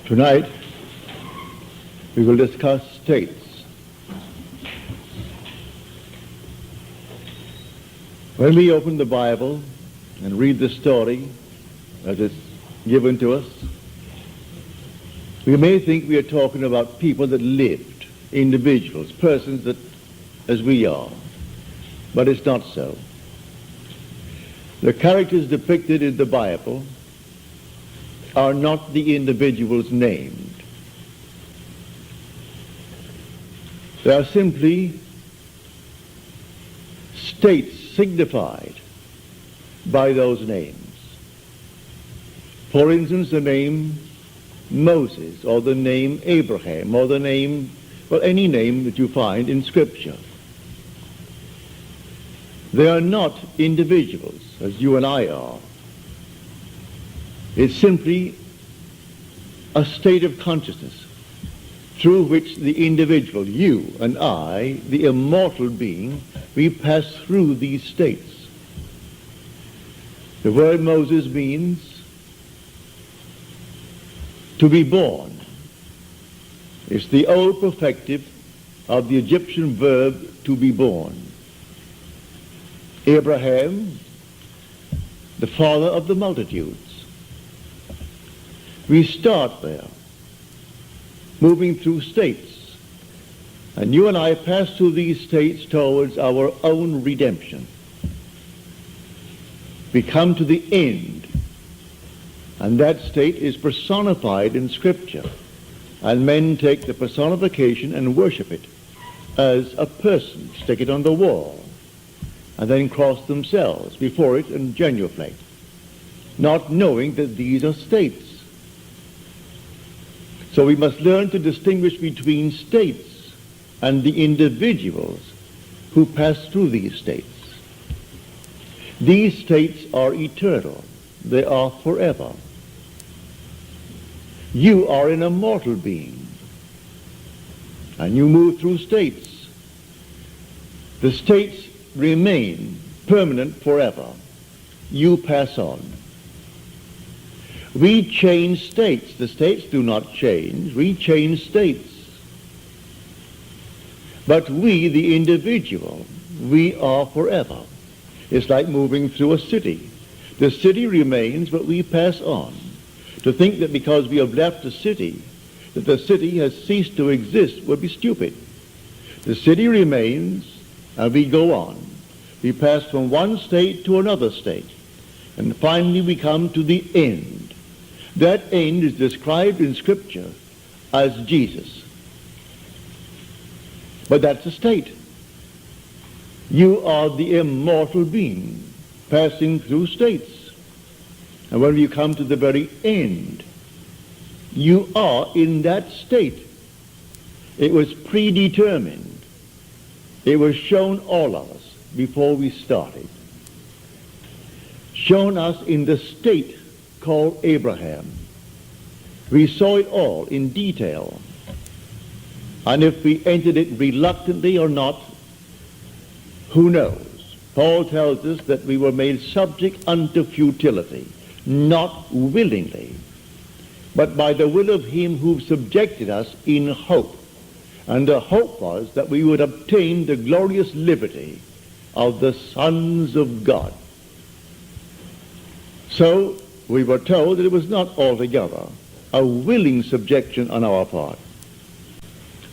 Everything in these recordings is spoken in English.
Tonight, we will discuss states. When we open the Bible and read the story as it's given to us, we may think we are talking about people that lived, individuals, persons that, as we are, but it's not so. The characters depicted in the Bible are not the individuals named. They are simply states signified by those names. For instance, the name Moses, or the name Abraham, or the name, well, any name that you find in Scripture. They are not individuals, as you and I are. It's simply a state of consciousness through which the individual, you and I, the immortal being, we pass through these states. The word Moses means to be born. It's the old perfective of the Egyptian verb to be born. Abraham, the father of the multitudes. We start there, moving through states. And you and I pass through these states towards our own redemption. We come to the end, and that state is personified in Scripture. And men take the personification and worship it as a person, stick it on the wall, and then cross themselves before it and genuflect, not knowing that these are states. So we must learn to distinguish between states and the individuals who pass through these states. These states are eternal. They are forever. You are an immortal being, and you move through states. The states remain permanent forever. You pass on. We change states. The states do not change. We change states. But we, the individual, we are forever. It's like moving through a city. The city remains, but we pass on. To think that because we have left the city, that the city has ceased to exist would be stupid. The city remains, and we go on. We pass from one state to another state, and finally we come to the end. That end is described in Scripture as Jesus. But that's a state. You are the immortal being passing through states. And when you come to the very end, you are in that state. It was predetermined. It was shown all of us before we started. Shown us in the state called Abraham. We saw it all in detail. And if we entered it reluctantly or not, who knows? Paul tells us that we were made subject unto futility, not willingly, but by the will of him who subjected us in hope. And the hope was that we would obtain the glorious liberty of the sons of God. So we were told that it was not altogether a willing subjection on our part,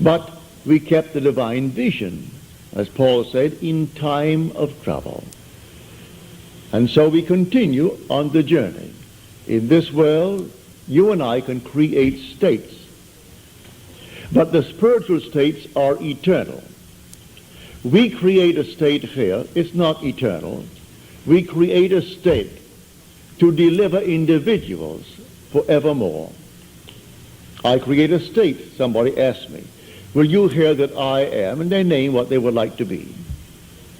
but we kept the divine vision, as Paul said, in time of trouble. And so we continue on the journey. In this world, you and I can create states, but the spiritual states are eternal. We create a state here, it's not eternal. We create a state to deliver individuals forevermore. I create a state. Somebody asks me, will you hear that I am? And they name what they would like to be.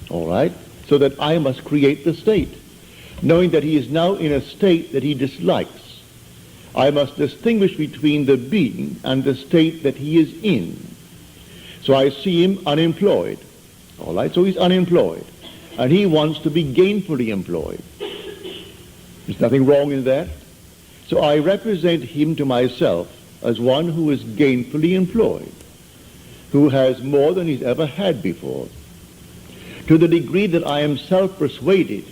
All right? So that I must create the state, knowing that he is now in a state that he dislikes. I must distinguish between the being and the state that he is in. So I see him unemployed. All right? So he's unemployed. And he wants to be gainfully employed. There's nothing wrong in that. So I represent him to myself as one who is gainfully employed, who has more than he's ever had before. To the degree that I am self-persuaded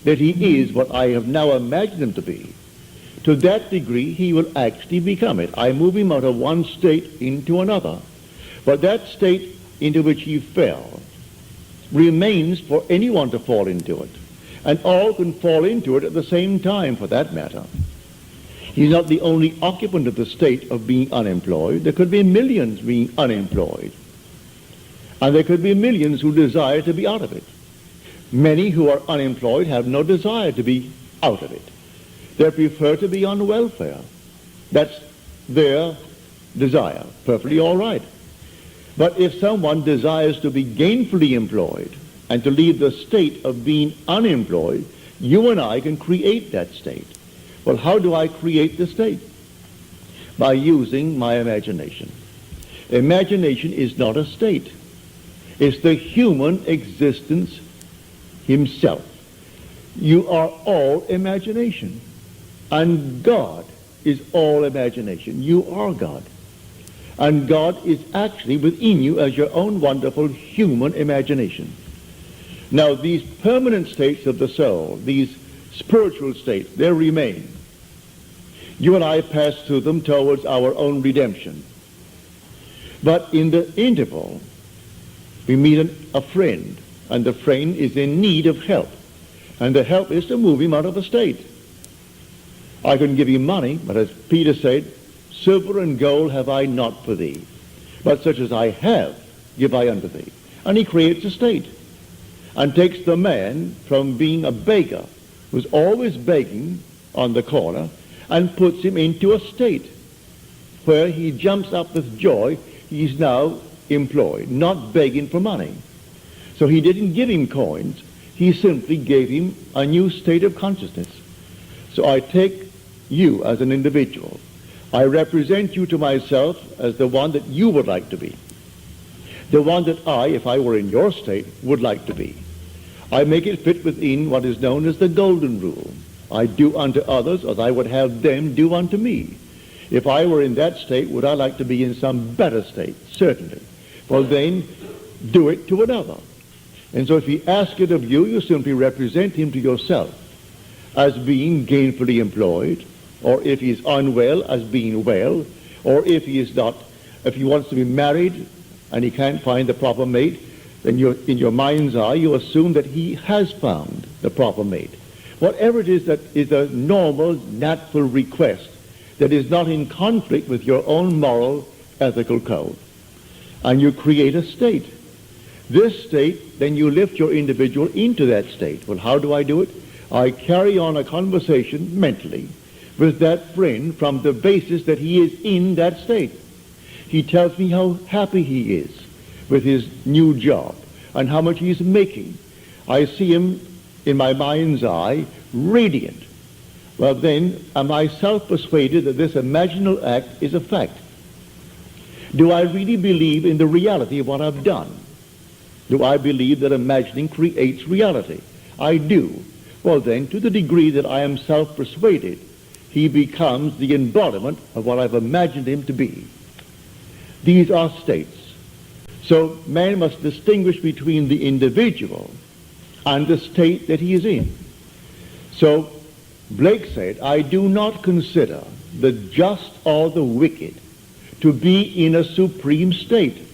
that he is what I have now imagined him to be, to that degree he will actually become it. I move him out of one state into another. But that state into which he fell remains for anyone to fall into it. And all can fall into it at the same time, for that matter. He's not the only occupant of the state of being unemployed. There could be millions being unemployed. And there could be millions who desire to be out of it. Many who are unemployed have no desire to be out of it. They prefer to be on welfare. That's their desire. Perfectly all right. But if someone desires to be gainfully employed and to leave the state of being unemployed, you and I can create that state. Well, how do I create the state? By using my imagination. Imagination is not a state. It's the human existence himself. You are all imagination. And God is all imagination. You are God. And God is actually within you as your own wonderful human imagination. Now, these permanent states of the soul, these spiritual states, they remain. You and I pass through them towards our own redemption. But in the interval, we meet a friend, and the friend is in need of help. And the help is to move him out of the state. I couldn't give him money, but as Peter said, silver and gold have I not for thee, but such as I have give I unto thee. And he creates a state and takes the man from being a beggar, who's always begging on the corner, and puts him into a state where he jumps up with joy. He's now employed, not begging for money. So he didn't give him coins. He simply gave him a new state of consciousness. So I take you as an individual. I represent you to myself as the one that you would like to be. The one that I, if I were in your state, would like to be. I make it fit within what is known as the golden rule. I do unto others as I would have them do unto me. If I were in that state, would I like to be in some better state? Certainly. Well, then, do it to another. And so if he asks it of you, you simply represent him to yourself as being gainfully employed, or if he is unwell, as being well, or if he is not, if he wants to be married and he can't find the proper mate, then in your mind's eye you assume that he has found the proper mate. Whatever it is that is a normal, natural request that is not in conflict with your own moral, ethical code. And you create a state. This state, then you lift your individual into that state. Well, how do I do it? I carry on a conversation mentally with that friend from the basis that he is in that state. He tells me how happy he is with his new job and how much he's making. I see him in my mind's eye radiant. Well, then, am I self-persuaded that this imaginal act is a fact? Do I really believe in the reality of what I've done? Do I believe that imagining creates reality? I do. Well, then, to the degree that I am self-persuaded, he becomes the embodiment of what I've imagined him to be. These are states. So man must distinguish between the individual and the state that he is in. So Blake said, I do not consider the just or the wicked to be in a supreme state,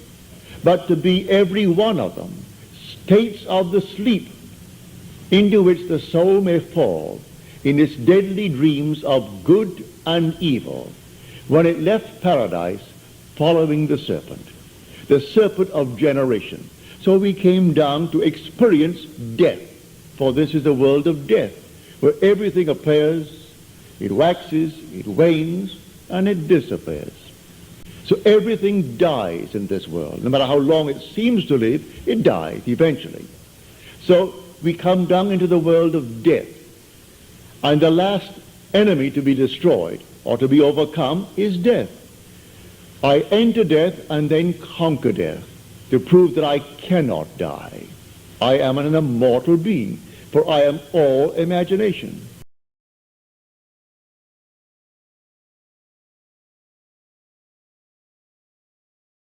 but to be every one of them states of the sleep into which the soul may fall in its deadly dreams of good and evil, when it left paradise following the serpent of generation. So we came down to experience death, for this is a world of death, where everything appears, it waxes, it wanes, and it disappears. So everything dies in this world. No matter how long it seems to live, it dies eventually. So we come down into the world of death. And the last enemy to be destroyed or to be overcome is death. I enter death and then conquer death to prove that I cannot die. I am an immortal being, for I am all imagination.